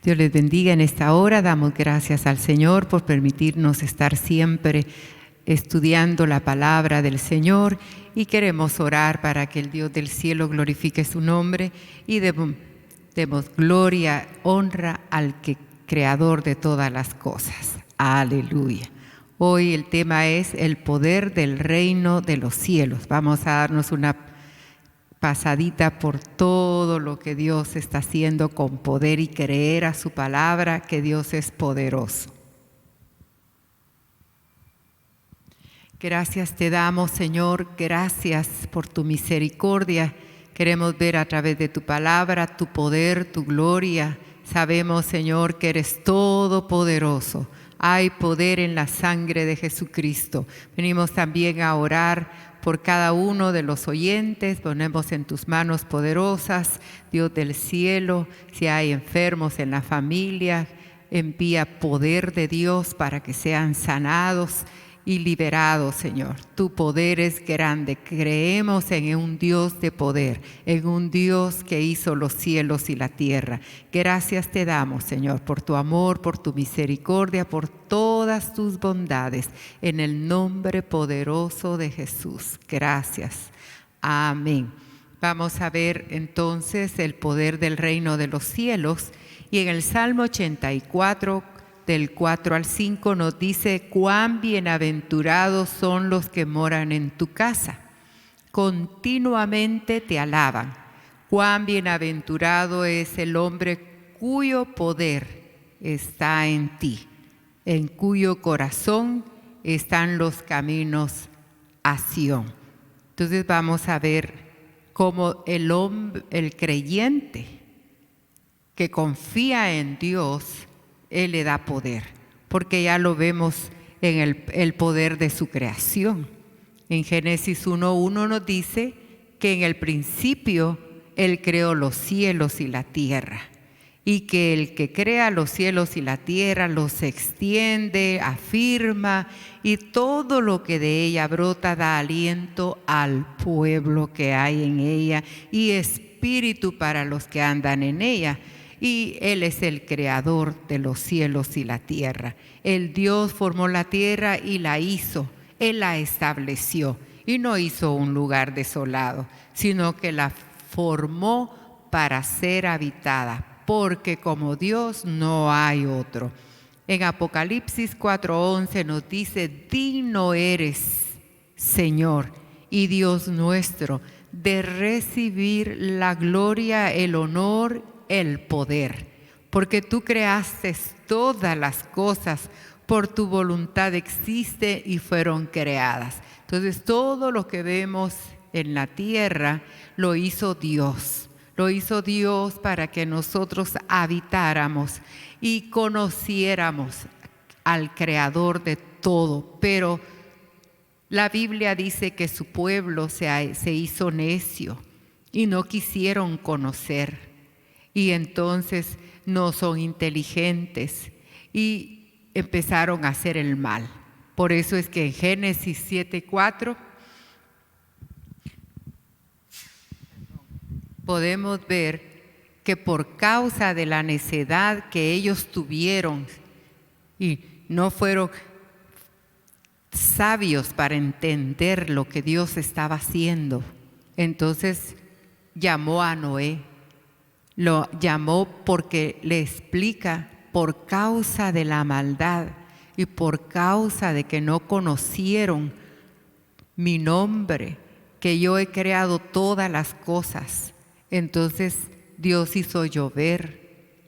Dios les bendiga en esta hora. Damos gracias al Señor por permitirnos estar siempre estudiando la palabra del Señor, y queremos orar para que el Dios del cielo glorifique su nombre y demos gloria, honra al creador de todas las cosas. Aleluya. Hoy el tema es el poder del reino de los cielos. Vamos a darnos una pasadita por todo lo que Dios está haciendo con poder y creer a su palabra que Dios es poderoso. Gracias te damos, Señor, gracias por tu misericordia. Queremos ver a través de tu palabra tu poder, tu gloria. Sabemos, Señor, que eres todopoderoso. Hay poder en la sangre de Jesucristo. Venimos también a orar por cada uno de los oyentes. Ponemos en tus manos poderosas, Dios del cielo. Si hay enfermos en la familia, envía poder de Dios para que sean sanados y liberados, Señor. Tu poder es grande. Creemos en un Dios de poder, en un Dios que hizo los cielos y la tierra. Gracias te damos, Señor, por tu amor, por tu misericordia, por todas tus bondades, en el nombre poderoso de Jesús. Gracias. Amén. Vamos a ver entonces el poder del reino de los cielos, y en el Salmo 84, del 4 al 5 nos dice: cuán bienaventurados son los que moran en tu casa, continuamente te alaban. Cuán bienaventurado es el hombre cuyo poder está en ti, en cuyo corazón están los caminos a Sión. Entonces vamos a ver cómo el creyente que confía en Dios, Él le da poder, porque ya lo vemos en el poder de su creación. En Génesis 1:1 nos dice que en el principio Él creó los cielos y la tierra, y que el que crea los cielos y la tierra los extiende, afirma, y todo lo que de ella brota da aliento al pueblo que hay en ella y espíritu para los que andan en ella. Y Él es el creador de los cielos y la tierra. El Dios formó la tierra y la hizo. Él la estableció y no hizo un lugar desolado, sino que la formó para ser habitada, porque como Dios no hay otro. En Apocalipsis 4:11 nos dice: digno eres, Señor y Dios nuestro, de recibir la gloria, el honor, el poder, porque tú creaste todas las cosas, por tu voluntad existe y fueron creadas. Entonces todo lo que vemos en la tierra lo hizo Dios. Lo hizo Dios para que nosotros habitáramos y conociéramos al Creador de todo. Pero la Biblia dice que su pueblo se hizo necio y no quisieron conocer. Y entonces no son inteligentes y empezaron a hacer el mal. Por eso es que en Génesis 7:4 podemos ver que por causa de la necedad que ellos tuvieron y no fueron sabios para entender lo que Dios estaba haciendo, entonces llamó a Noé. Lo llamó porque le explica: por causa de la maldad y por causa de que no conocieron mi nombre, que yo he creado todas las cosas. Entonces Dios hizo llover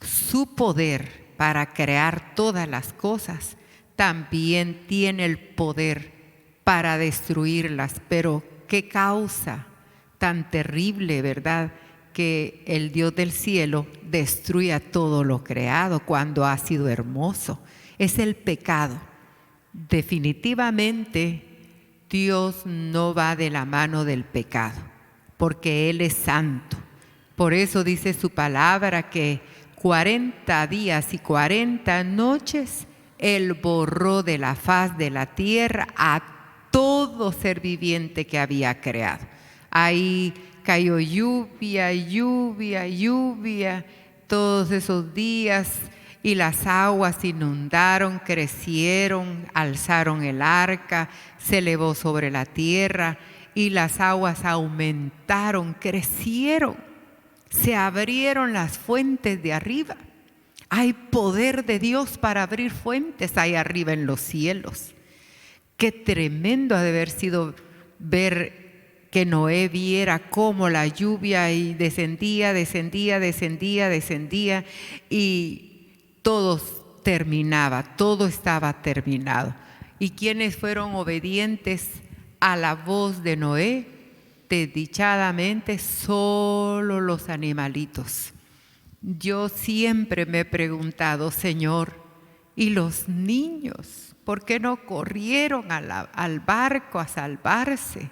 su poder para crear todas las cosas. También tiene el poder para destruirlas. Pero qué causa tan terrible, ¿verdad?, que el Dios del cielo destruya todo lo creado cuando ha sido hermoso. Es el pecado. Definitivamente Dios no va de la mano del pecado, porque Él es santo. Por eso dice su palabra que 40 días y 40 noches Él borró de la faz de la tierra a todo ser viviente que había creado. Ahí cayó lluvia, lluvia, lluvia, todos esos días, y las aguas inundaron, crecieron, alzaron el arca, se elevó sobre la tierra, y las aguas aumentaron, crecieron, se abrieron las fuentes de arriba. Hay poder de Dios para abrir fuentes ahí arriba en los cielos. Qué tremendo ha de haber sido ver que Noé viera cómo la lluvia y descendía, y todo terminaba, todo estaba terminado. ¿Y quiénes fueron obedientes a la voz de Noé? Desdichadamente, solo los animalitos. Yo siempre me he preguntado, Señor, ¿y los niños? ¿Por qué no corrieron al barco a salvarse?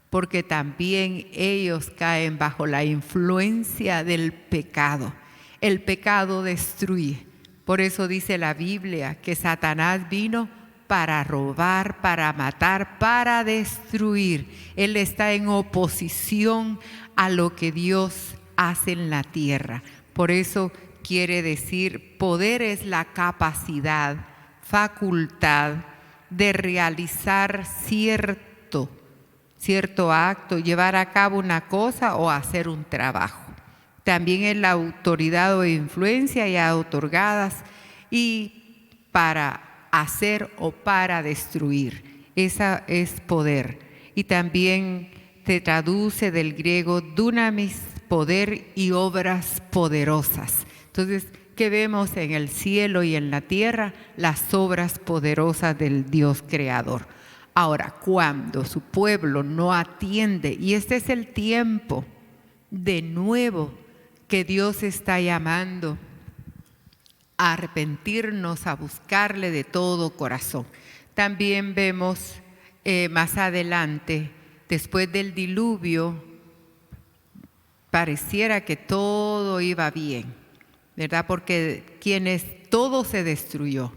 Porque también ellos caen bajo la influencia del pecado. El pecado destruye. Por eso dice la Biblia que Satanás vino para robar, para matar, para destruir. Él está en oposición a lo que Dios hace en la tierra. Por eso quiere decir, poder es la capacidad, facultad de realizar cierto acto, llevar a cabo una cosa o hacer un trabajo. También es la autoridad o influencia ya otorgadas y para hacer o para destruir. Esa es poder. Y también se traduce del griego dunamis, poder y obras poderosas. Entonces, ¿qué vemos en el cielo y en la tierra? Las obras poderosas del Dios creador. Ahora, cuando su pueblo no atiende, y este es el tiempo de nuevo que Dios está llamando a arrepentirnos, a buscarle de todo corazón. También vemos más adelante, después del diluvio, pareciera que todo iba bien, ¿verdad? Porque todo se destruyó.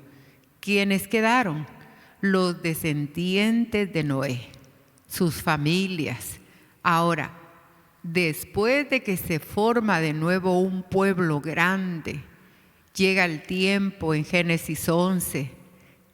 ¿Quiénes quedaron? Los descendientes de Noé, sus familias. Ahora, después de que se forma de nuevo un pueblo grande, llega el tiempo en Génesis 11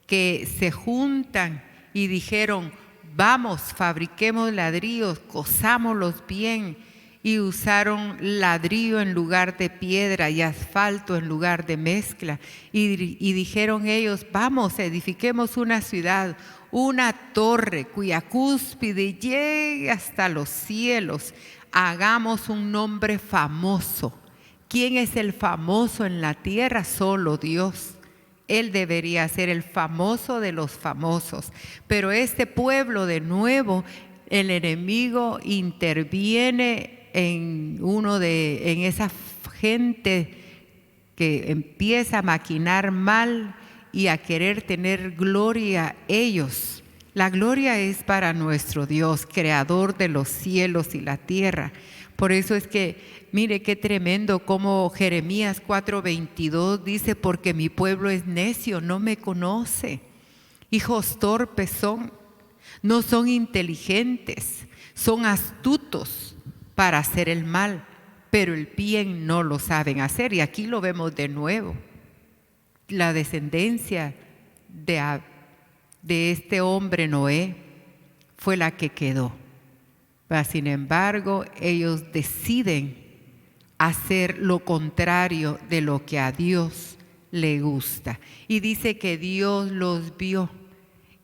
que se juntan y dijeron, vamos, fabriquemos ladrillos, cosámoslos bien, y usaron ladrillo en lugar de piedra y asfalto en lugar de mezcla. Y dijeron ellos, vamos, edifiquemos una ciudad, una torre cuya cúspide llegue hasta los cielos. Hagamos un nombre famoso. ¿Quién es el famoso en la tierra? Solo Dios. Él debería ser el famoso de los famosos. Pero este pueblo, de nuevo, el enemigo interviene en esa gente que empieza a maquinar mal y a querer tener gloria ellos. La gloria es para nuestro Dios, creador de los cielos y la tierra. Por eso es que, mire qué tremendo como Jeremías 4:22 dice, porque mi pueblo es necio, no me conoce. Hijos torpes son, no son inteligentes, son astutos para hacer el mal, pero el bien no lo saben hacer. Y aquí lo vemos de nuevo. La descendencia de este hombre Noé fue la que quedó. Pero, sin embargo, ellos deciden hacer lo contrario de lo que a Dios le gusta. Y dice que Dios los vio.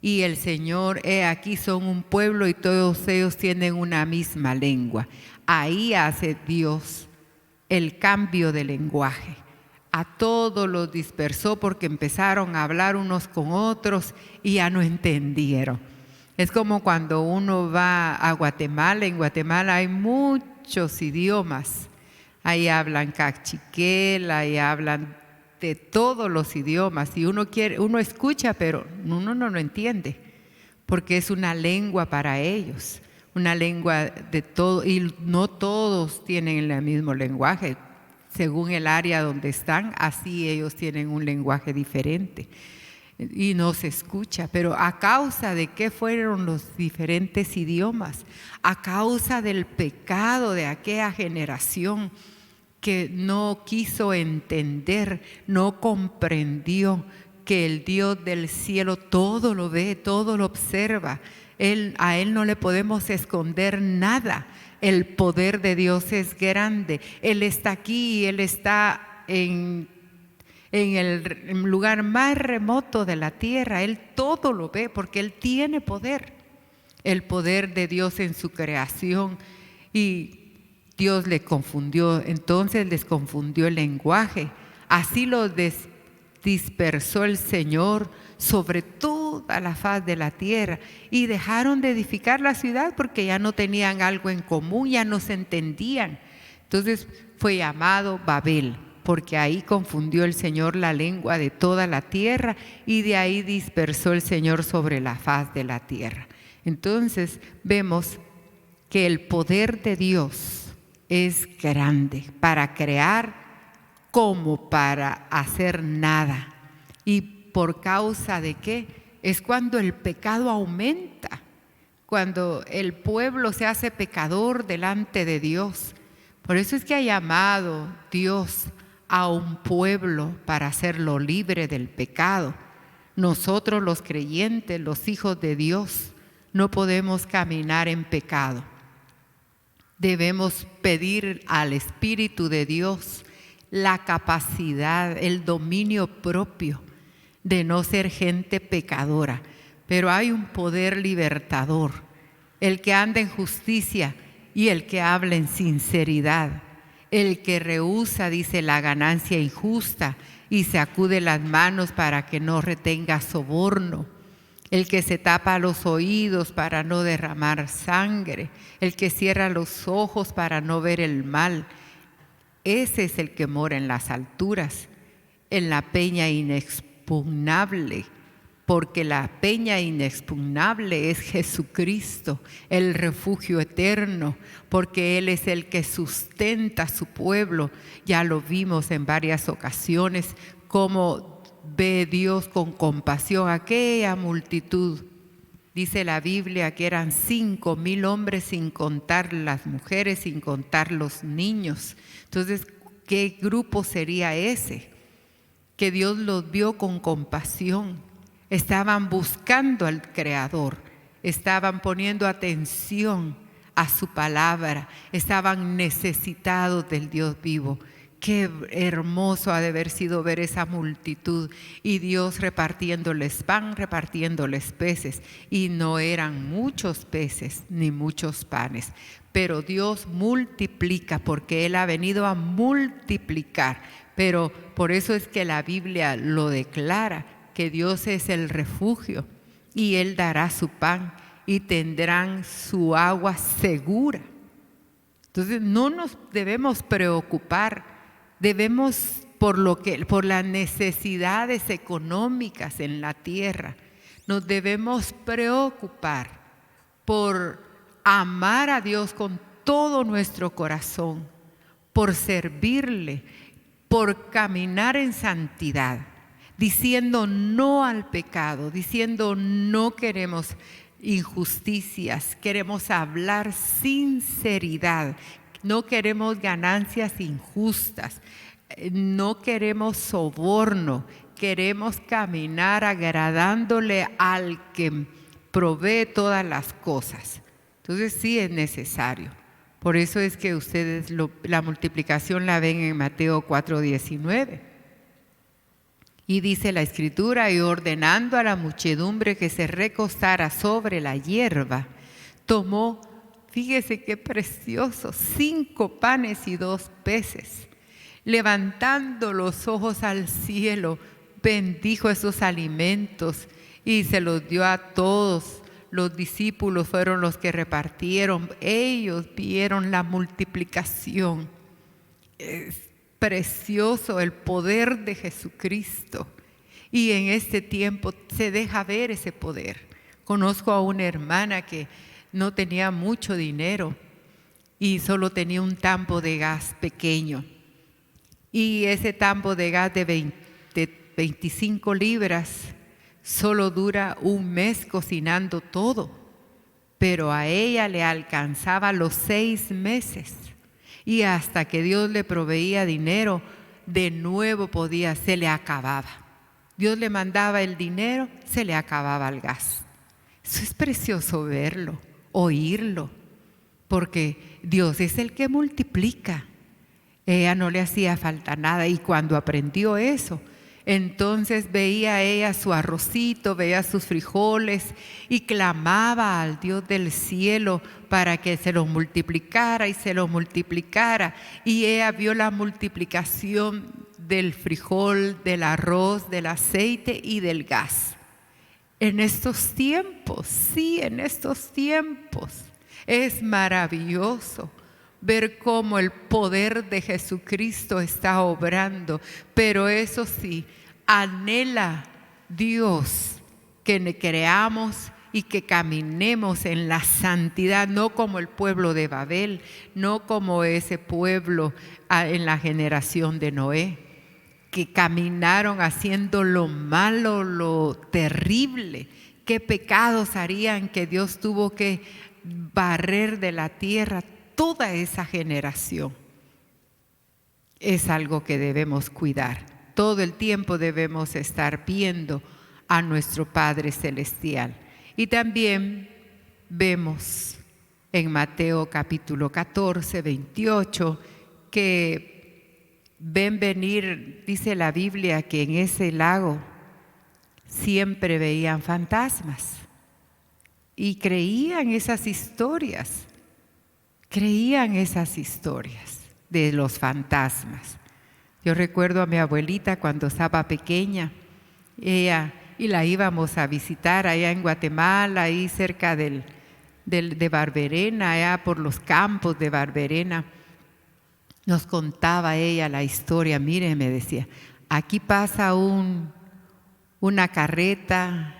Y el Señor, aquí son un pueblo y todos ellos tienen una misma lengua. Ahí hace Dios el cambio de lenguaje. A todos los dispersó porque empezaron a hablar unos con otros y ya no entendieron. Es como cuando uno va a Guatemala. En Guatemala hay muchos idiomas. Ahí hablan cachiquel, ahí hablan de todos los idiomas. Y uno escucha, pero uno no lo entiende, porque es una lengua para ellos, una lengua de todo, y no todos tienen el mismo lenguaje. Según el área donde están, así ellos tienen un lenguaje diferente. Y no se escucha, pero ¿a causa de qué fueron los diferentes idiomas? A causa del pecado de aquella generación que no quiso entender, no comprendió que el Dios del cielo todo lo ve, todo lo observa. A Él no le podemos esconder nada. El poder de Dios es grande. Él está aquí, Él está en el lugar más remoto de la tierra. Él todo lo ve porque Él tiene poder. El poder de Dios en su creación. Y Dios le confundió, entonces les confundió el lenguaje. Así lo dispersó el Señor sobre toda la faz de la tierra y dejaron de edificar la ciudad porque ya no tenían algo en común, ya no se entendían. Entonces fue llamado Babel, porque ahí confundió el Señor la lengua de toda la tierra y de ahí dispersó el Señor sobre la faz de la tierra. Entonces vemos que el poder de Dios es grande para crear como para hacer nada. ¿Y por causa de qué? Es cuando el pecado aumenta, cuando el pueblo se hace pecador delante de Dios. Por eso es que ha llamado Dios a un pueblo para hacerlo libre del pecado. Nosotros los creyentes, los hijos de Dios, no podemos caminar en pecado. Debemos pedir al Espíritu de Dios la capacidad, el dominio propio de no ser gente pecadora. Pero hay un poder libertador, el que anda en justicia y el que habla en sinceridad, el que rehúsa, dice, la ganancia injusta y sacude las manos para que no retenga soborno. El que se tapa los oídos para no derramar sangre, el que cierra los ojos para no ver el mal. Ese es el que mora en las alturas, en la peña inexpugnable, porque la peña inexpugnable es Jesucristo, el refugio eterno, porque Él es el que sustenta a su pueblo. Ya lo vimos en varias ocasiones, como ve Dios con compasión a aquella multitud. Dice la Biblia que eran 5,000 hombres, sin contar las mujeres, sin contar los niños. Entonces, ¿qué grupo sería ese? Que Dios los vio con compasión. Estaban buscando al Creador, estaban poniendo atención a su palabra, estaban necesitados del Dios vivo. Qué hermoso ha de haber sido ver esa multitud y Dios repartiéndoles pan, repartiéndoles peces. Y no eran muchos peces ni muchos panes, pero Dios multiplica porque Él ha venido a multiplicar. Pero por eso es que la Biblia lo declara, que Dios es el refugio y Él dará su pan y tendrán su agua segura. Entonces no nos debemos preocupar. Debemos, por las necesidades económicas en la tierra, nos debemos preocupar por amar a Dios con todo nuestro corazón, por servirle, por caminar en santidad, diciendo no al pecado, diciendo no queremos injusticias, queremos hablar sinceridad. No queremos ganancias injustas, no queremos soborno, queremos caminar agradándole al que provee todas las cosas. Entonces sí es necesario. Por eso es que ustedes la multiplicación la ven en Mateo 4:19. Y dice la Escritura, y ordenando a la muchedumbre que se recostara sobre la hierba, tomó, fíjese qué precioso, 5 panes y 2 peces. Levantando los ojos al cielo, bendijo esos alimentos y se los dio a todos. Los discípulos fueron los que repartieron. Ellos vieron la multiplicación. Es precioso el poder de Jesucristo. Y en este tiempo se deja ver ese poder. Conozco a una hermana que no tenía mucho dinero y solo tenía un tambo de gas pequeño. Y ese tambo de gas de 25 libras solo dura un mes cocinando todo, pero a ella le alcanzaba los 6 meses. Y hasta que Dios le proveía dinero, de nuevo se le acababa. Dios le mandaba el dinero, se le acababa el gas. Eso es precioso verlo, oírlo, porque Dios es el que multiplica. Ella no le hacía falta nada, y cuando aprendió eso, entonces veía ella su arrocito, veía sus frijoles y clamaba al Dios del cielo para que se los multiplicara y se los multiplicara. Y ella vio la multiplicación del frijol, del arroz, del aceite y del gas. En estos tiempos, sí, en estos tiempos, es maravilloso ver cómo el poder de Jesucristo está obrando. Pero eso sí, anhela Dios que creamos y que caminemos en la santidad, no como el pueblo de Babel, no como ese pueblo en la generación de Noé, que caminaron haciendo lo malo, lo terrible. ¿Qué pecados harían que Dios tuvo que barrer de la tierra toda esa generación? Es algo que debemos cuidar. Todo el tiempo debemos estar viendo a nuestro Padre Celestial. Y también vemos en Mateo capítulo 14, 28, que ven venir, dice la Biblia, que en ese lago siempre veían fantasmas y creían esas historias de los fantasmas. Yo recuerdo a mi abuelita cuando estaba pequeña, y la íbamos a visitar allá en Guatemala, ahí cerca de Barberena, allá por los campos de Barberena. Nos contaba ella la historia. Mire, me decía, aquí pasa una carreta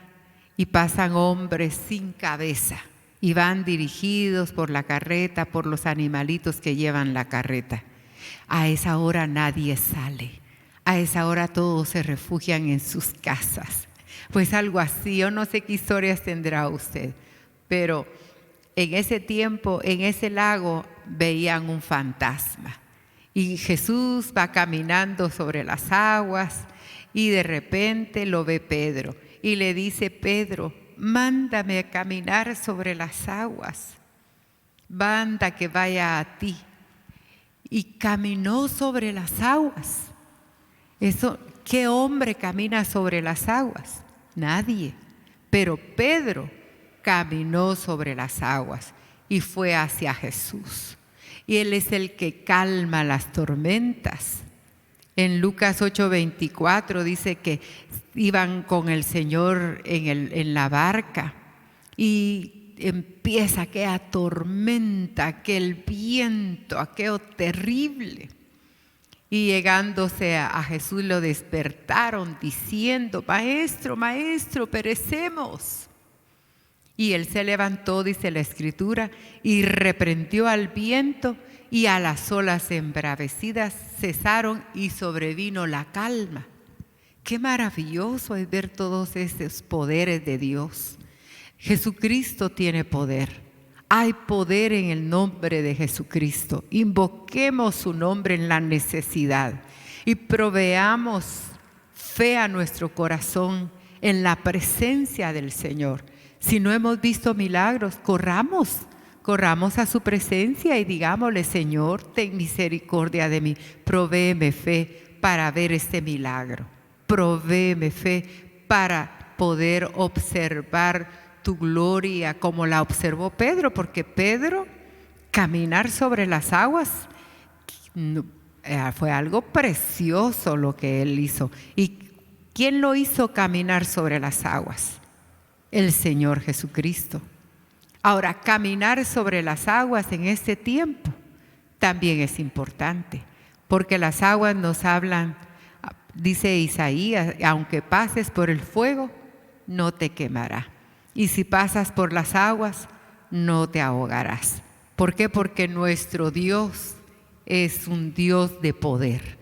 y pasan hombres sin cabeza y van dirigidos por la carreta, por los animalitos que llevan la carreta. A esa hora nadie sale, a esa hora todos se refugian en sus casas. Pues algo así, yo no sé qué historias tendrá usted, pero en ese tiempo, en ese lago, veían un fantasma. Y Jesús va caminando sobre las aguas y de repente lo ve Pedro y le dice: Pedro, mándame a caminar sobre las aguas, manda que vaya a ti. Y caminó sobre las aguas. ¿Qué hombre camina sobre las aguas? Nadie. Pero Pedro caminó sobre las aguas y fue hacia Jesús. Y Él es el que calma las tormentas. En Lucas 8:24 dice que iban con el Señor en la barca y empieza aquella tormenta, aquel viento, aquello terrible. Y llegándose a Jesús lo despertaron diciendo: Maestro, Maestro, perecemos. Y Él se levantó, dice la Escritura, y reprendió al viento, y a las olas embravecidas cesaron y sobrevino la calma. Qué maravilloso es ver todos esos poderes de Dios. Jesucristo tiene poder. Hay poder en el nombre de Jesucristo. Invoquemos su nombre en la necesidad y proveamos fe a nuestro corazón en la presencia del Señor. Si no hemos visto milagros, corramos a su presencia y digámosle: Señor, ten misericordia de mí, provéeme fe para ver este milagro, provéeme fe para poder observar tu gloria como la observó Pedro, porque Pedro, caminar sobre las aguas, fue algo precioso lo que él hizo. ¿Y quién lo hizo caminar sobre las aguas? El Señor Jesucristo. Ahora, caminar sobre las aguas en este tiempo también es importante, porque las aguas nos hablan, dice Isaías: aunque pases por el fuego, no te quemará. Y si pasas por las aguas, no te ahogarás. ¿Por qué? Porque nuestro Dios es un Dios de poder.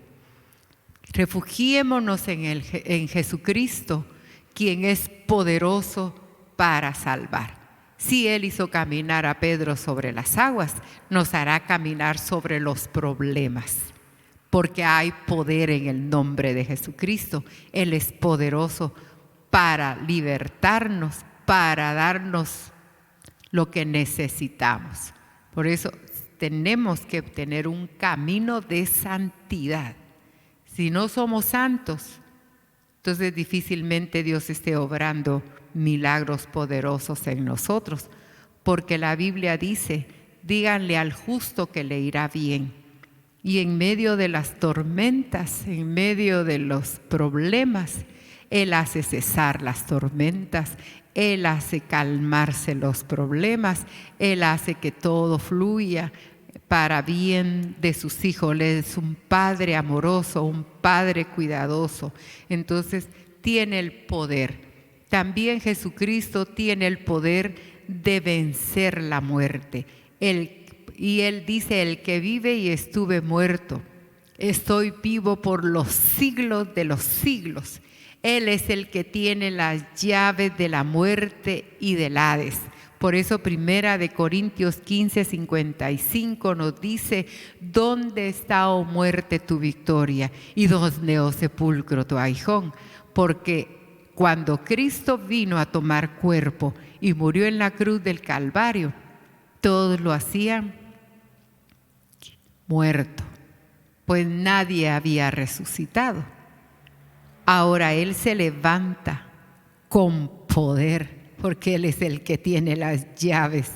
Refugiémonos en Jesucristo, quien es poderoso para salvar. Si Él hizo caminar a Pedro sobre las aguas, nos hará caminar sobre los problemas. Porque hay poder en el nombre de Jesucristo. Él es poderoso para libertarnos, para darnos lo que necesitamos. Por eso tenemos que tener un camino de santidad. Si no somos santos, entonces difícilmente Dios esté obrando milagros poderosos en nosotros, porque la Biblia dice, díganle al justo que le irá bien. Y en medio de las tormentas, en medio de los problemas, Él hace cesar las tormentas, Él hace calmarse los problemas, Él hace que todo fluya para bien de sus hijos. Él es un Padre amoroso, un Padre cuidadoso. Entonces tiene el poder. También Jesucristo tiene el poder de vencer la muerte. Y Él dice, el que vive y estuve muerto, estoy vivo por los siglos de los siglos. Él es el que tiene las llaves de la muerte y del Hades. Por eso 1 Corintios 15:55 nos dice, ¿dónde está, oh muerte, tu victoria? ¿Y dónde, oh sepulcro, tu aguijón? Porque cuando Cristo vino a tomar cuerpo y murió en la cruz del Calvario, todos lo hacían muerto, pues nadie había resucitado. Ahora Él se levanta con poder, porque Él es el que tiene las llaves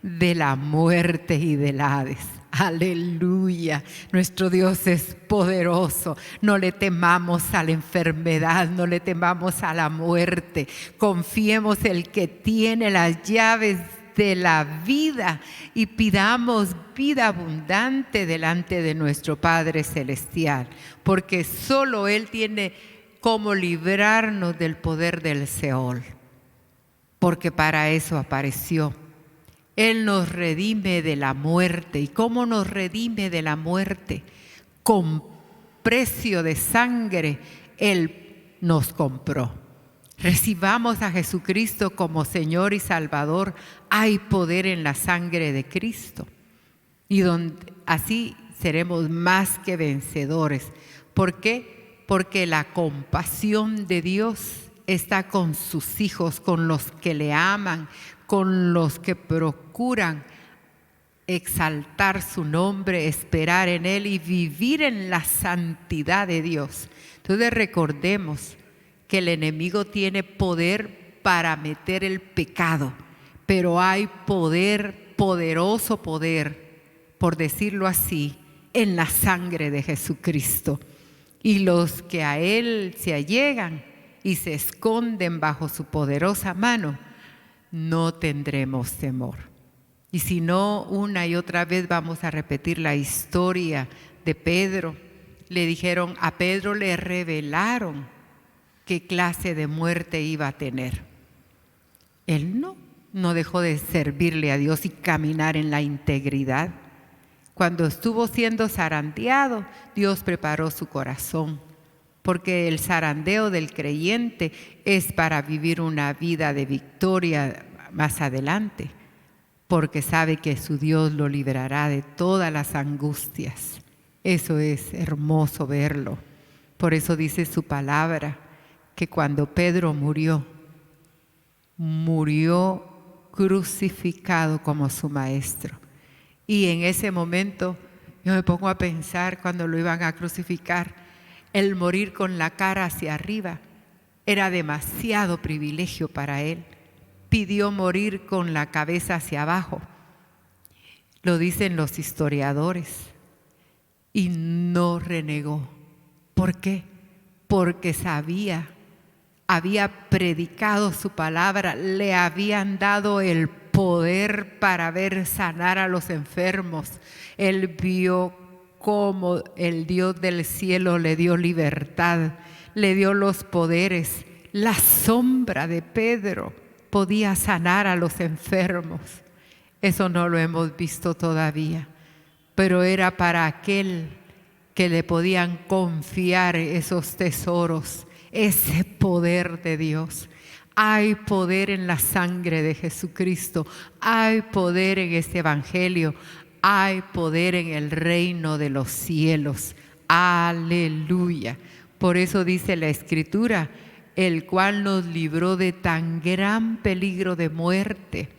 de la muerte y del Hades. Aleluya, nuestro Dios es poderoso. No le temamos a la enfermedad, no le temamos a la muerte. Confiemos en el que tiene las llaves de la vida y pidamos vida abundante delante de nuestro Padre Celestial, porque solo Él tiene cómo librarnos del poder del Seol, porque para eso apareció. Él nos redime de la muerte. ¿Y cómo nos redime de la muerte? Con precio de sangre Él nos compró. Recibamos a Jesucristo como Señor y Salvador. Hay poder en la sangre de Cristo. Y así seremos más que vencedores. ¿Por qué? Porque la compasión de Dios está con sus hijos, con los que le aman, con los que procuran exaltar su nombre, esperar en Él y vivir en la santidad de Dios. Entonces recordemos que el enemigo tiene poder para meter el pecado, pero hay poder, poderoso poder, por decirlo así, en la sangre de Jesucristo. Y los que a Él se allegan y se esconden bajo su poderosa mano, no tendremos temor. Y si no, una y otra vez vamos a repetir la historia de Pedro. Le dijeron, a Pedro le revelaron qué clase de muerte iba a tener. Él no dejó de servirle a Dios y caminar en la integridad. Cuando estuvo siendo zarandeado, Dios preparó su corazón, porque el zarandeo del creyente es para vivir una vida de victoria más adelante, porque sabe que su Dios lo librará de todas las angustias. Eso es hermoso verlo. Por eso dice su palabra, que cuando Pedro murió crucificado como su maestro. Y en ese momento yo me pongo a pensar, cuando lo iban a crucificar, el morir con la cara hacia arriba era demasiado privilegio para él. Pidió morir con la cabeza hacia abajo. Lo dicen los historiadores. Y no renegó. ¿Por qué? Porque había predicado su palabra, le habían dado el poder para ver sanar a los enfermos. Él vio cómo el Dios del cielo le dio libertad, le dio los poderes. La sombra de Pedro podía sanar a los enfermos. Eso no lo hemos visto todavía, pero era para aquel que le podían confiar esos tesoros, ese poder de Dios. Hay poder en la sangre de Jesucristo. Hay poder en este evangelio. Hay poder en el reino de los cielos. Aleluya. Por eso dice la Escritura, el cual nos libró de tan gran peligro de muerte,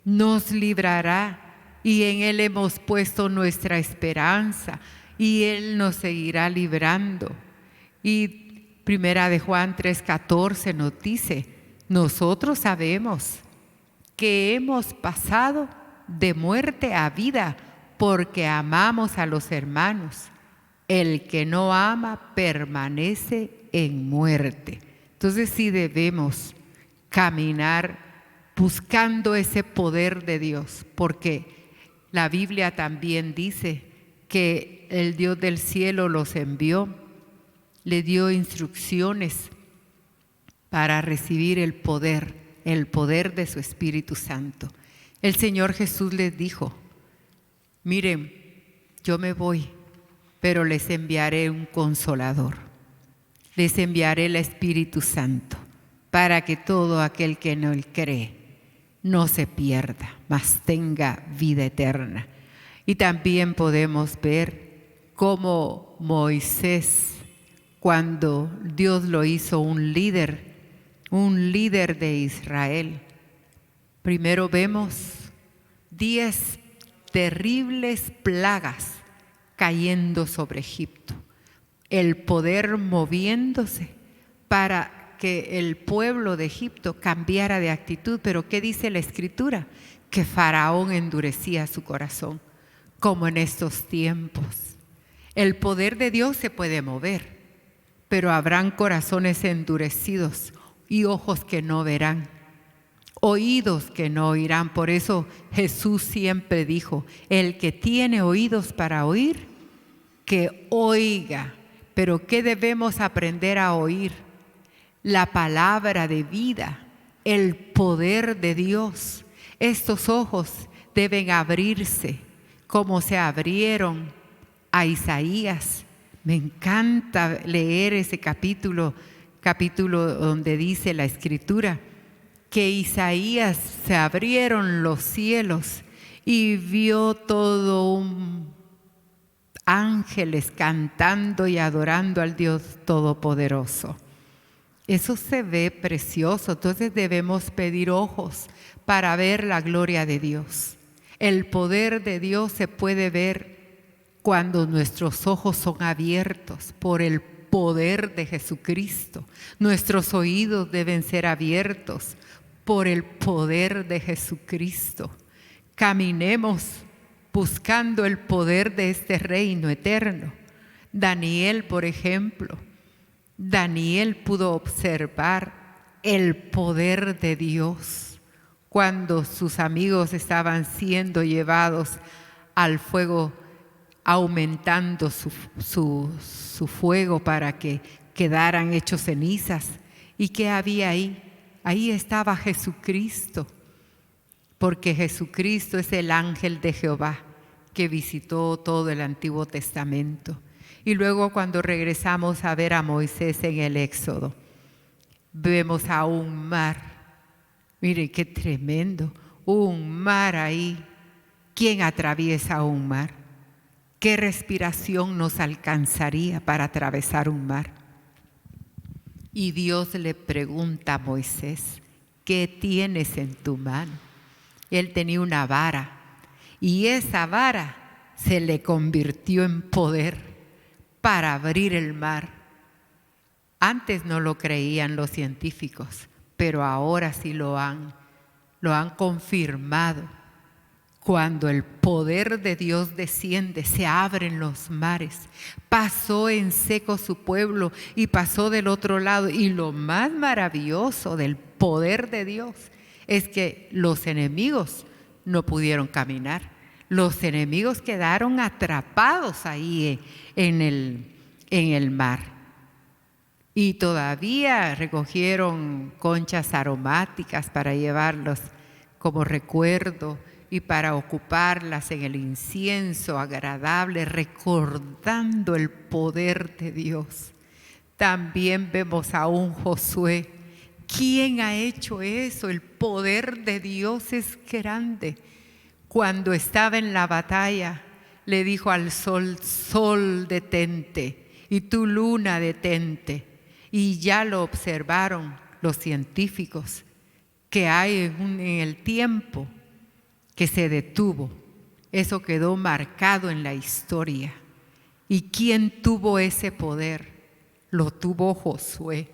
nos librará, y en Él hemos puesto nuestra esperanza, y Él nos seguirá librando. Y Primera de Juan 3:14 nos dice, nosotros sabemos que hemos pasado de muerte a vida porque amamos a los hermanos. El que no ama permanece en muerte. Entonces sí debemos caminar buscando ese poder de Dios, porque la Biblia también dice que el Dios del cielo los envió, le dio instrucciones para recibir el poder de su Espíritu Santo. El Señor Jesús les dijo, miren, yo me voy, pero les enviaré un consolador. Les enviaré el Espíritu Santo para que todo aquel que en Él cree no se pierda, mas tenga vida eterna. Y también podemos ver cómo Moisés, cuando Dios lo hizo un líder de Israel, primero vemos 10 terribles plagas cayendo sobre Egipto, el poder moviéndose para que el pueblo de Egipto cambiara de actitud. Pero ¿qué dice la Escritura? Que Faraón endurecía su corazón, como en estos tiempos. El poder de Dios se puede mover, pero habrán corazones endurecidos y ojos que no verán, oídos que no oirán. Por eso Jesús siempre dijo, el que tiene oídos para oír, que oiga. Pero ¿qué debemos aprender a oír? La palabra de vida, el poder de Dios. Estos ojos deben abrirse como se abrieron a Isaías. Me encanta leer ese capítulo donde dice la Escritura que Isaías se abrieron los cielos y vio todo un ángeles cantando y adorando al Dios Todopoderoso. Eso se ve precioso. Entonces debemos pedir ojos para ver la gloria de Dios. El poder de Dios se puede ver cuando nuestros ojos son abiertos por el poder de Jesucristo. Nuestros oídos deben ser abiertos por el poder de Jesucristo. Caminemos buscando el poder de este reino eterno. Daniel, por ejemplo, Daniel pudo observar el poder de Dios cuando sus amigos estaban siendo llevados al fuego, aumentando su fuego para que quedaran hechos cenizas. ¿Y qué había ahí? Ahí estaba Jesucristo, porque Jesucristo es el ángel de Jehová que visitó todo el Antiguo Testamento. Y luego cuando regresamos a ver a Moisés en el Éxodo, vemos a un mar. Mire qué tremendo, un mar ahí. ¿Quién atraviesa un mar? ¿Qué respiración nos alcanzaría para atravesar un mar? Y Dios le pregunta a Moisés, ¿qué tienes en tu mano? Él tenía una vara y esa vara se le convirtió en poder para abrir el mar. Antes no lo creían los científicos, pero ahora sí lo han confirmado. Cuando el poder de Dios desciende, se abren los mares. Pasó en seco su pueblo y pasó del otro lado. Y lo más maravilloso del poder de Dios es que los enemigos no pudieron caminar. Los enemigos quedaron atrapados ahí en el mar. Y todavía recogieron conchas aromáticas para llevarlos como recuerdo y para ocuparlas en el incienso agradable, recordando el poder de Dios. También vemos a un Josué ¿Quién ha hecho eso? El poder de Dios es grande. Cuando estaba en la batalla, le dijo al sol: sol, detente, y tu luna, detente. Y ya lo observaron los científicos, que hay en el tiempo que se detuvo. Eso quedó marcado en la historia. ¿Y quién tuvo ese poder? Lo tuvo Josué.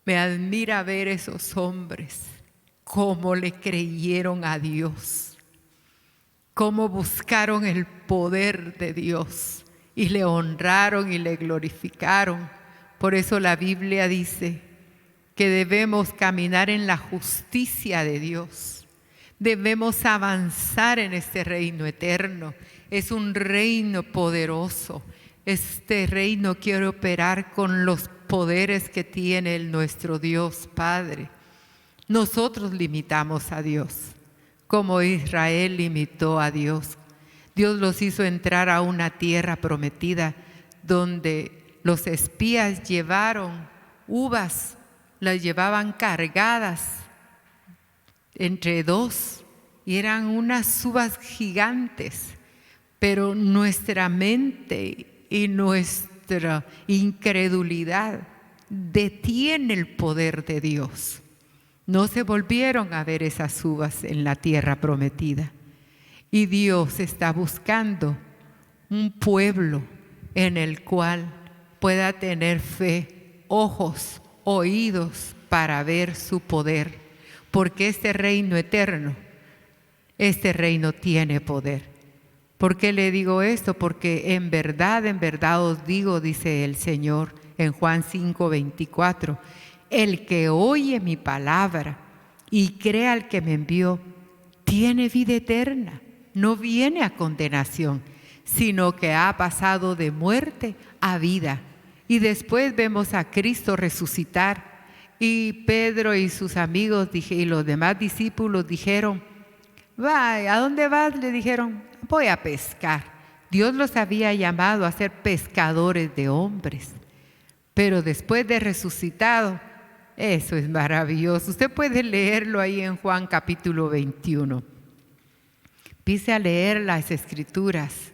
Me admira ver esos hombres, cómo le creyeron a Dios, cómo buscaron el poder de Dios y le honraron y le glorificaron. Por eso la Biblia dice que debemos caminar en la justicia de Dios. Debemos avanzar en este reino eterno. Es un reino poderoso. Este reino quiere operar con los poderes que tiene nuestro Dios Padre. Nosotros limitamos a Dios, como Israel limitó a Dios. Dios los hizo entrar a una tierra prometida donde los espías llevaron uvas, las llevaban cargadas entre dos y eran unas uvas gigantes, pero nuestra mente y nuestra incredulidad detiene el poder de Dios. No se volvieron a ver esas uvas en la tierra prometida. Y Dios está buscando un pueblo en el cual pueda tener fe, ojos, oídos para ver su poder. Porque este reino eterno, este reino tiene poder. ¿Por qué le digo esto? Porque en verdad os digo, dice el Señor en Juan 5:24, el que oye mi palabra y cree al que me envió, tiene vida eterna, no viene a condenación, sino que ha pasado de muerte a vida. Y después vemos a Cristo resucitar. Y Pedro y sus amigos y los demás discípulos dijeron: "Va, ¿a dónde vas?", le dijeron. "Voy a pescar". Dios los había llamado a ser pescadores de hombres. Pero después de resucitado, eso es maravilloso. Usted puede leerlo ahí en Juan capítulo 21. Empiece a leer las Escrituras.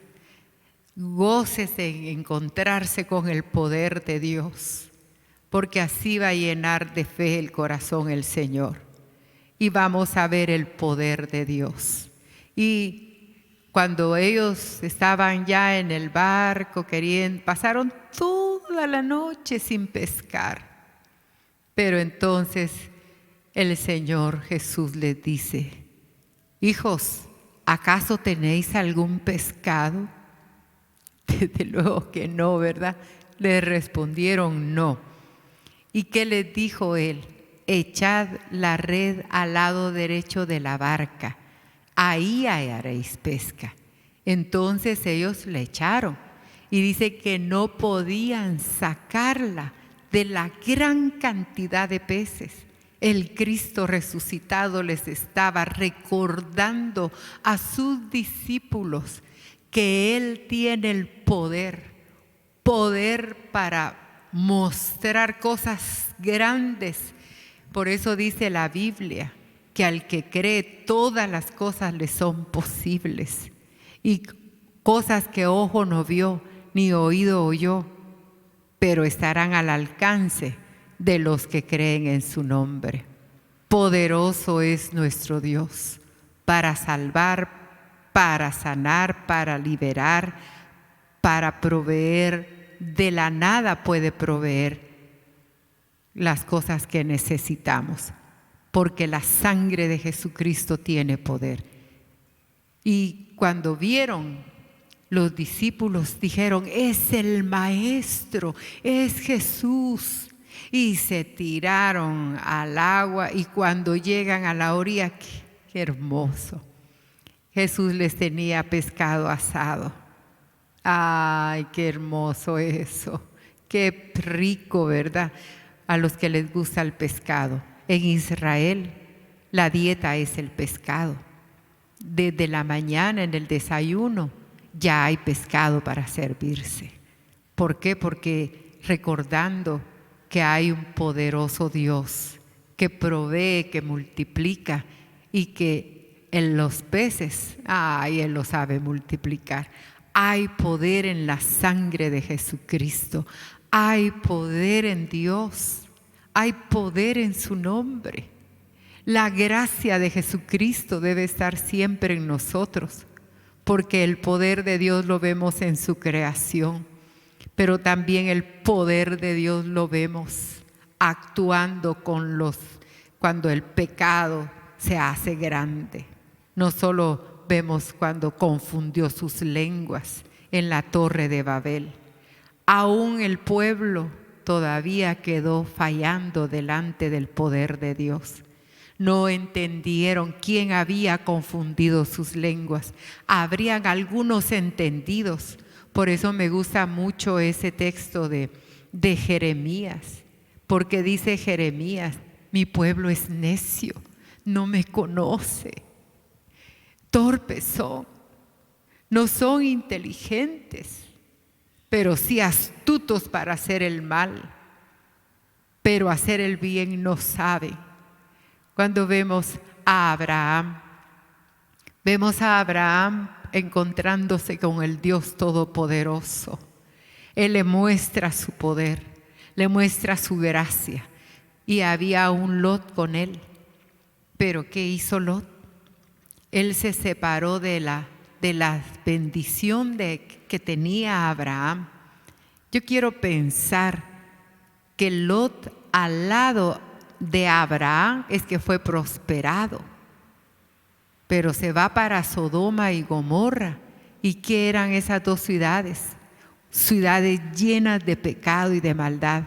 Gócese en encontrarse con el poder de Dios, porque así va a llenar de fe el corazón el Señor. Y vamos a ver el poder de Dios. Y cuando ellos estaban ya en el barco, pasaron toda la noche sin pescar. Pero entonces el Señor Jesús les dice: "Hijos, ¿acaso tenéis algún pescado?". Desde luego que no, ¿verdad? Le respondieron: "No". ¿Y qué les dijo él? "Echad la red al lado derecho de la barca, ahí hallaréis pesca". Entonces ellos la echaron y dice que no podían sacarla de la gran cantidad de peces. El Cristo resucitado les estaba recordando a sus discípulos que Él tiene el poder para mostrar cosas grandes. Por eso dice la Biblia que al que cree todas las cosas le son posibles. Y cosas que ojo no vio ni oído oyó, pero estarán al alcance de los que creen en su nombre. Poderoso es nuestro Dios para salvar, para sanar, para liberar, para proveer. De la nada puede proveer las cosas que necesitamos, porque la sangre de Jesucristo tiene poder. Y cuando vieron, los discípulos dijeron: "Es el Maestro, es Jesús". Y se tiraron al agua, y cuando llegan a la orilla, qué hermoso. Jesús les tenía pescado asado. Ay, qué hermoso eso. Qué rico, ¿verdad? A los que les gusta el pescado. En Israel, la dieta es el pescado. Desde la mañana en el desayuno ya hay pescado para servirse. ¿Por qué? Porque recordando que hay un poderoso Dios que provee, que multiplica y que en los peces, Él lo sabe multiplicar. Hay poder en la sangre de Jesucristo. Hay poder en Dios. Hay poder en su nombre. La gracia de Jesucristo debe estar siempre en nosotros, porque el poder de Dios lo vemos en su creación, pero también el poder de Dios lo vemos actuando cuando el pecado se hace grande. No solo vemos cuando confundió sus lenguas en la torre de Babel. Aún el pueblo todavía quedó fallando delante del poder de Dios. No entendieron quién había confundido sus lenguas. Habrían algunos entendidos. Por eso me gusta mucho ese texto de Jeremías. Porque dice Jeremías, mi pueblo es necio, no me conoce. Torpes son, no son inteligentes, pero sí astutos para hacer el mal. Pero hacer el bien no saben. Cuando vemos a Abraham encontrándose con el Dios Todopoderoso. Él le muestra su poder, le muestra su gracia. Y había un Lot con él. Pero ¿qué hizo Lot? Él se separó de la bendición que tenía Abraham. Yo quiero pensar que Lot al lado de Abraham es que fue prosperado, pero se va para Sodoma y Gomorra. ¿Y qué eran esas dos ciudades? Ciudades llenas de pecado y de maldad.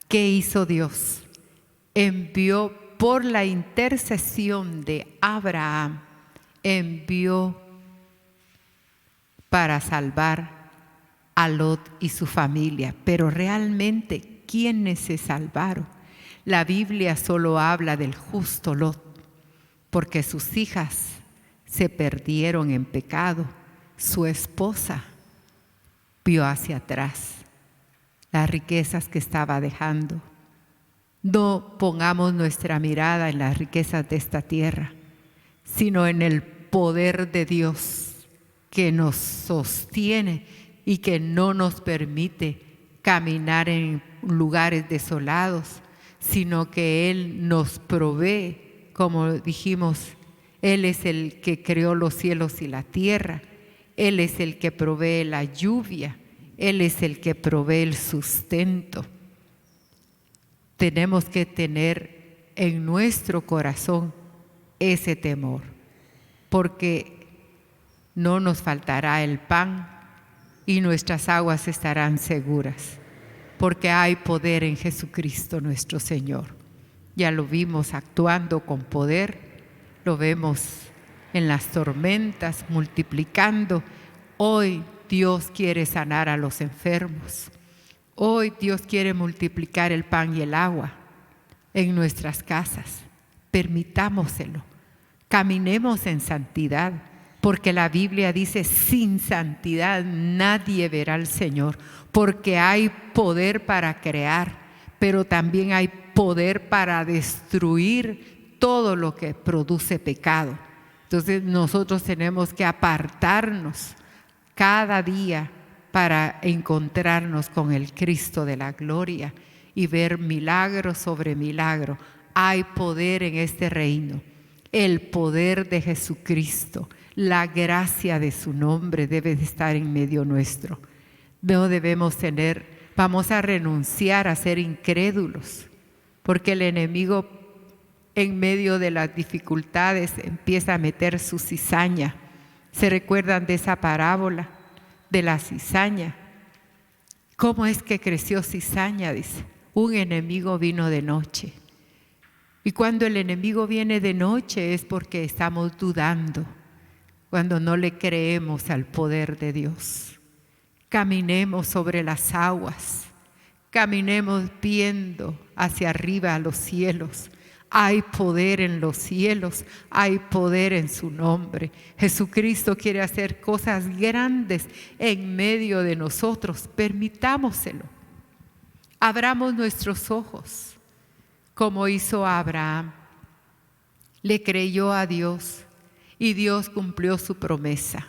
¿Qué hizo Dios? Envió por la intercesión de Abraham, envió para salvar a Lot y su familia. Pero realmente, ¿quiénes se salvaron? La Biblia solo habla del justo Lot, porque sus hijas se perdieron en pecado. Su esposa vio hacia atrás las riquezas que estaba dejando. No pongamos nuestra mirada en las riquezas de esta tierra, sino en el poder de Dios que nos sostiene y que no nos permite caminar en lugares desolados, sino que Él nos provee. Como dijimos, Él es el que creó los cielos y la tierra. Él es el que provee la lluvia. Él es el que provee el sustento. Tenemos que tener en nuestro corazón ese temor, porque no nos faltará el pan y nuestras aguas estarán seguras, porque hay poder en Jesucristo nuestro Señor. Ya lo vimos actuando con poder, lo vemos en las tormentas, multiplicando. Hoy Dios quiere sanar a los enfermos. Hoy Dios quiere multiplicar el pan y el agua en nuestras casas. Permitámoselo. Caminemos en santidad, porque la Biblia dice, sin santidad nadie verá al Señor, porque hay poder para crear, pero también hay poder para destruir todo lo que produce pecado. Entonces nosotros tenemos que apartarnos cada día para encontrarnos con el Cristo de la gloria y ver milagro sobre milagro. Hay poder en este reino, el poder de Jesucristo, la gracia de su nombre debe de estar en medio nuestro. No debemos vamos a renunciar a ser incrédulos, porque el enemigo en medio de las dificultades empieza a meter su cizaña. ¿Se recuerdan de esa parábola de la cizaña? ¿Cómo es que creció cizaña? Dice, un enemigo vino de noche. Y cuando el enemigo viene de noche es porque estamos dudando, cuando no le creemos al poder de Dios. Caminemos sobre las aguas, caminemos viendo hacia arriba a los cielos. Hay poder en los cielos, hay poder en su nombre. Jesucristo quiere hacer cosas grandes en medio de nosotros, permitámoselo. Abramos nuestros ojos, como hizo Abraham. Le creyó a Dios y Dios cumplió su promesa.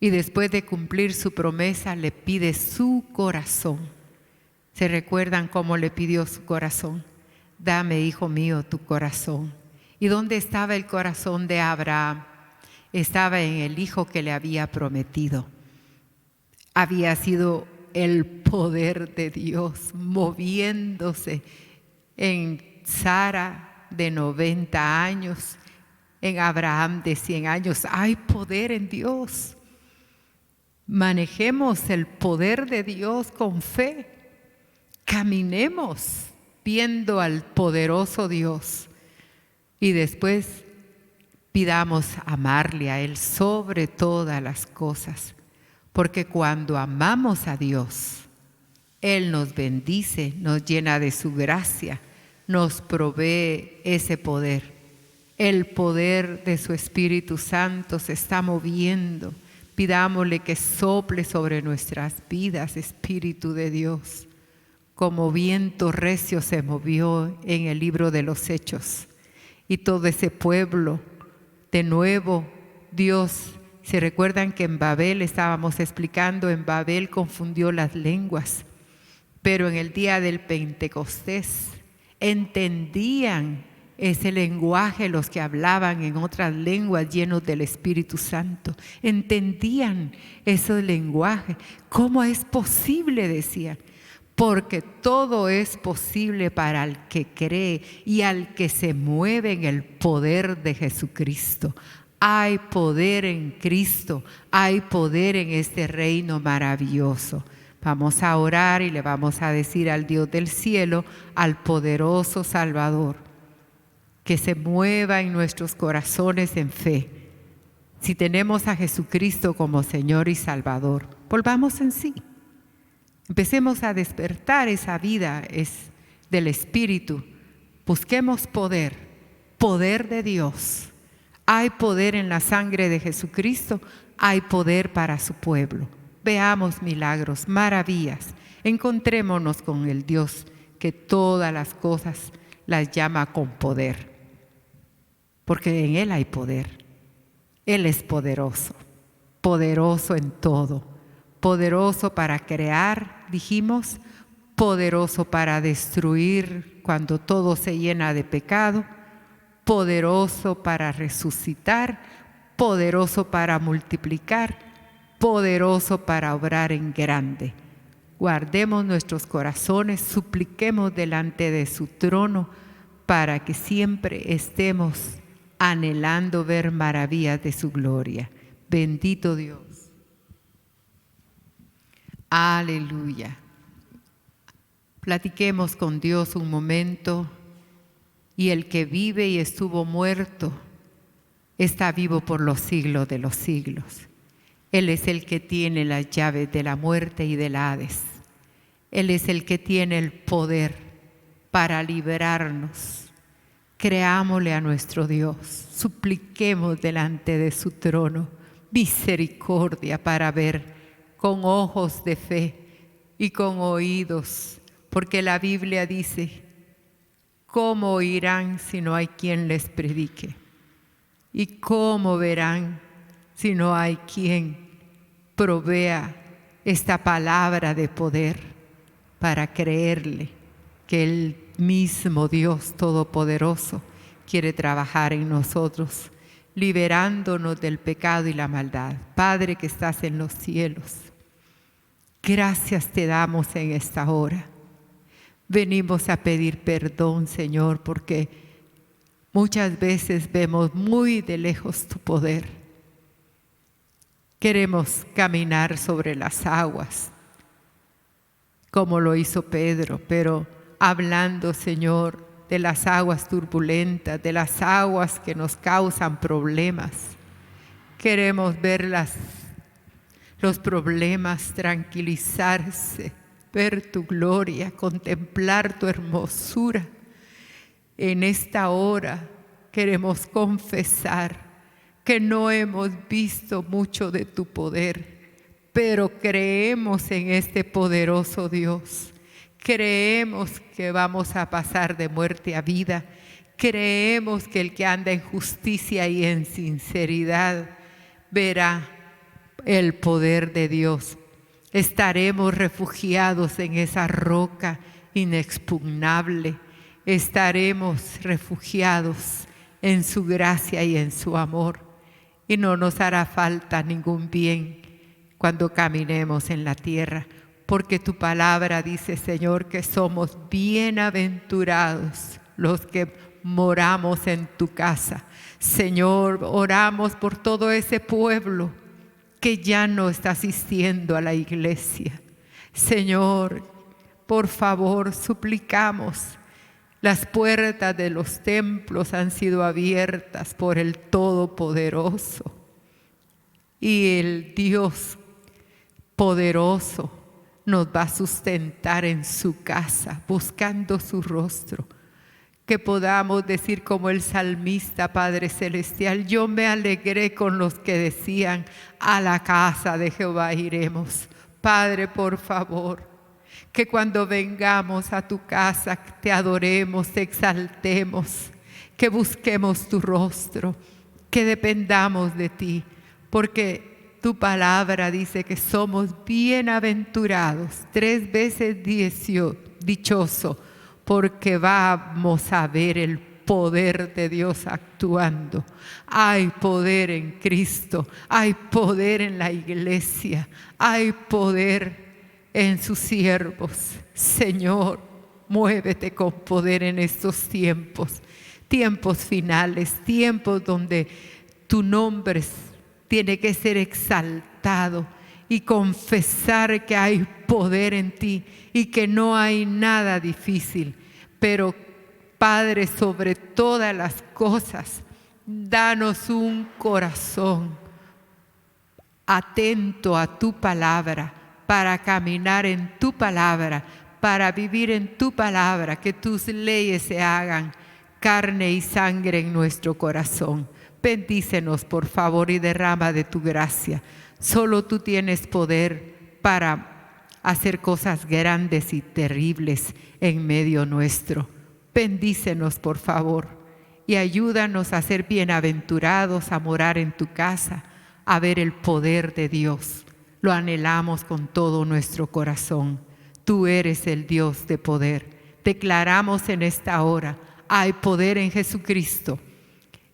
Y después de cumplir su promesa, le pide su corazón. ¿Se recuerdan cómo le pidió su corazón? Dame, hijo mío, tu corazón. ¿Y dónde estaba el corazón de Abraham? Estaba en el hijo que le había prometido. Había sido el poder de Dios moviéndose en Sara de 90 años, en Abraham de 100 años. Hay poder en Dios. Manejemos el poder de Dios con fe. Caminemos viendo al poderoso Dios y después pidamos amarle a Él sobre todas las cosas. Porque cuando amamos a Dios, Él nos bendice, nos llena de su gracia, nos provee ese poder. El poder de su Espíritu Santo se está moviendo. Pidámosle que sople sobre nuestras vidas, Espíritu de Dios. Como viento recio se movió en el libro de los Hechos. Y todo ese pueblo, de nuevo, Dios. ¿Se recuerdan que en Babel estábamos explicando? En Babel confundió las lenguas, pero en el día del Pentecostés entendían ese lenguaje los que hablaban en otras lenguas llenos del Espíritu Santo. Entendían ese lenguaje. ¿Cómo es posible? Decían. Porque todo es posible para el que cree y al que se mueve en el poder de Jesucristo. Hay poder en Cristo, hay poder en este reino maravilloso. Vamos a orar y le vamos a decir al Dios del cielo, al poderoso Salvador, que se mueva en nuestros corazones en fe. Si tenemos a Jesucristo como Señor y Salvador, volvamos en sí. Empecemos a despertar esa vida del Espíritu. Busquemos poder de Dios. Hay poder en la sangre de Jesucristo, hay poder para su pueblo. Veamos milagros, maravillas. Encontrémonos con el Dios que todas las cosas las llama con poder. Porque en Él hay poder. Él es poderoso, poderoso en todo. Poderoso para crear, dijimos, poderoso para destruir cuando todo se llena de pecado, poderoso para resucitar, poderoso para multiplicar, poderoso para obrar en grande. Guardemos nuestros corazones, supliquemos delante de su trono para que siempre estemos anhelando ver maravillas de su gloria. Bendito Dios. Aleluya. Platiquemos con Dios un momento. Y el que vive y estuvo muerto está vivo por los siglos de los siglos. Él es el que tiene las llaves de la muerte y del Hades. Él es el que tiene el poder para liberarnos. Creámosle a nuestro Dios, supliquemos delante de su trono misericordia para ver con ojos de fe y con oídos, porque la Biblia dice: ¿cómo oirán si no hay quien les predique? ¿Y cómo verán si no hay quien provea esta palabra de poder para creerle que el mismo Dios Todopoderoso quiere trabajar en nosotros, liberándonos del pecado y la maldad? Padre que estás en los cielos, gracias te damos en esta hora. Venimos a pedir perdón, Señor, porque muchas veces vemos muy de lejos tu poder. Queremos caminar sobre las aguas, como lo hizo Pedro, pero hablando, Señor, de las aguas turbulentas, de las aguas que nos causan problemas. Queremos ver los problemas tranquilizarse, ver tu gloria, contemplar tu hermosura. En esta hora queremos confesar que no hemos visto mucho de tu poder, pero creemos en este poderoso Dios Creemos que vamos a pasar de muerte a vida. Creemos que el que anda en justicia y en sinceridad verá el poder de Dios. Estaremos refugiados en esa roca inexpugnable. Estaremos refugiados en su gracia y en su amor. Y no nos hará falta ningún bien cuando caminemos en la tierra, porque tu palabra dice, Señor, que somos bienaventurados los que moramos en tu casa. Señor, oramos por todo ese pueblo que ya no está asistiendo a la iglesia. Señor, por favor, suplicamos. Las puertas de los templos han sido abiertas por el Todopoderoso. Y el Dios poderoso nos va a sustentar en su casa, buscando su rostro. Que podamos decir como el salmista, Padre Celestial, yo me alegré con los que decían, a la casa de Jehová iremos. Padre, por favor, que cuando vengamos a tu casa te adoremos, te exaltemos, que busquemos tu rostro, que dependamos de ti, porque tu palabra dice que somos bienaventurados, 3 veces dichoso, porque vamos a ver el poder de Dios actuando. Hay poder en Cristo, hay poder en la iglesia, hay poder en sus siervos. Señor, muévete con poder en estos tiempos, tiempos finales, tiempos donde tu nombre tiene que ser exaltado y confesar que hay poder en ti y que no hay nada difícil. Pero Padre, sobre todas las cosas, danos un corazón atento a tu palabra, para caminar en tu palabra, para vivir en tu palabra, que tus leyes se hagan carne y sangre en nuestro corazón. Bendícenos, por favor, y derrama de tu gracia. Solo tú tienes poder para hacer cosas grandes y terribles en medio nuestro. Bendícenos, por favor, y ayúdanos a ser bienaventurados, a morar en tu casa, a ver el poder de Dios. Lo anhelamos con todo nuestro corazón. Tú eres el Dios de poder. Declaramos en esta hora, hay poder en Jesucristo,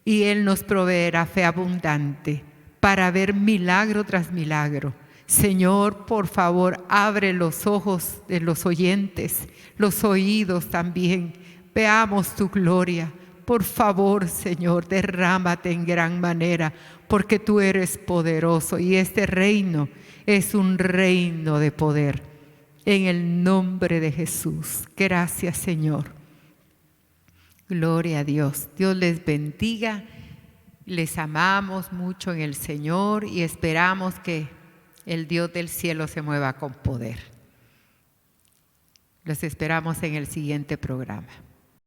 y Él nos proveerá fe abundante para ver milagro tras milagro. Señor, por favor, abre los ojos de los oyentes, los oídos también. Veamos tu gloria. Por favor, Señor, derrámate en gran manera, porque tú eres poderoso y este reino es un reino de poder. En el nombre de Jesús. Gracias, Señor. Gloria a Dios. Dios les bendiga. Les amamos mucho en el Señor y esperamos que el Dios del cielo se mueva con poder. Los esperamos en el siguiente programa.